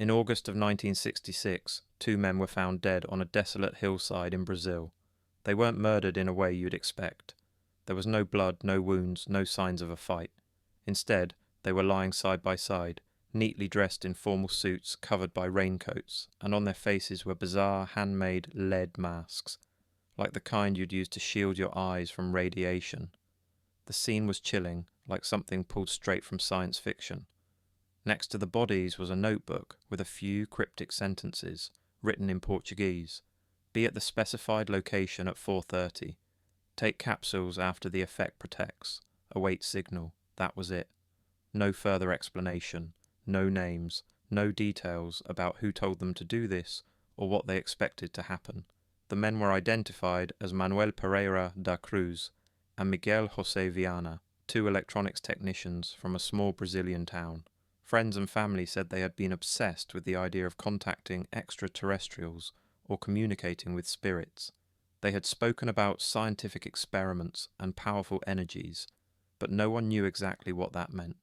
In August of 1966, two men were found dead on a desolate hillside in Brazil. They weren't murdered in a way you'd expect. There was no blood, no wounds, no signs of a fight. Instead, they were lying side by side, neatly dressed in formal suits covered by raincoats, and on their faces were bizarre handmade lead masks, like the kind you'd use to shield your eyes from radiation. The scene was chilling, like something pulled straight from science fiction. Next to the bodies was a notebook with a few cryptic sentences, written in Portuguese. Be at the specified location at 4:30. Take capsules after the effect protects. Await signal. That was it. No further explanation. No names. No details about who told them to do this or what they expected to happen. The men were identified as Manuel Pereira da Cruz and Miguel José Viana, two electronics technicians from a small Brazilian town. Friends and family said they had been obsessed with the idea of contacting extraterrestrials or communicating with spirits. They had spoken about scientific experiments and powerful energies, but no one knew exactly what that meant.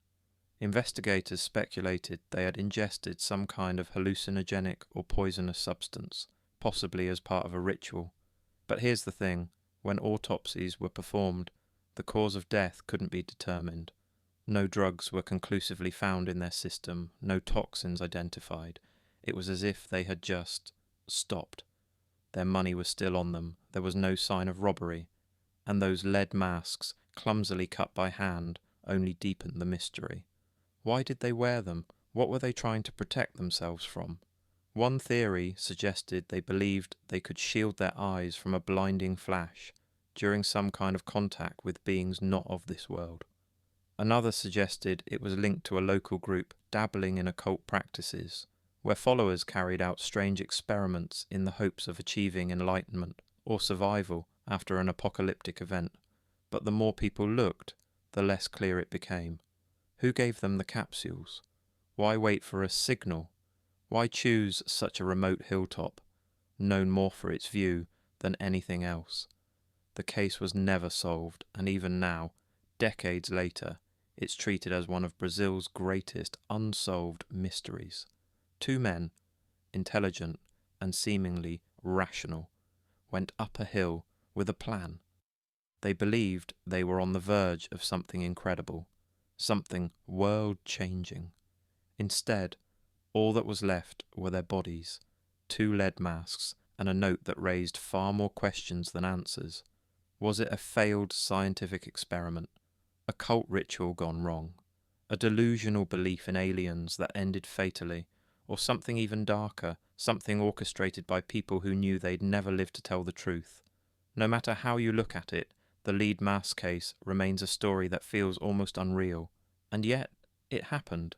Investigators speculated they had ingested some kind of hallucinogenic or poisonous substance, possibly as part of a ritual. But here's the thing, when autopsies were performed, the cause of death couldn't be determined. No drugs were conclusively found in their system, no toxins identified. It was as if they had just stopped. Their money was still on them, there was no sign of robbery, and those lead masks, clumsily cut by hand, only deepened the mystery. Why did they wear them? What were they trying to protect themselves from? One theory suggested they believed they could shield their eyes from a blinding flash during some kind of contact with beings not of this world. Another suggested it was linked to a local group dabbling in occult practices, where followers carried out strange experiments in the hopes of achieving enlightenment or survival after an apocalyptic event. But the more people looked, the less clear it became. Who gave them the capsules? Why wait for a signal? Why choose such a remote hilltop, known more for its view than anything else? The case was never solved, and even now, decades later, it's treated as one of Brazil's greatest unsolved mysteries. Two men, intelligent and seemingly rational, went up a hill with a plan. They believed they were on the verge of something incredible, something world-changing. Instead, all that was left were their bodies, two lead masks, and a note that raised far more questions than answers. Was it a failed scientific experiment? A cult ritual gone wrong? A delusional belief in aliens that ended fatally? Or something even darker, something orchestrated by people who knew they'd never live to tell the truth? No matter how you look at it, the lead mask case remains a story that feels almost unreal. And yet, it happened.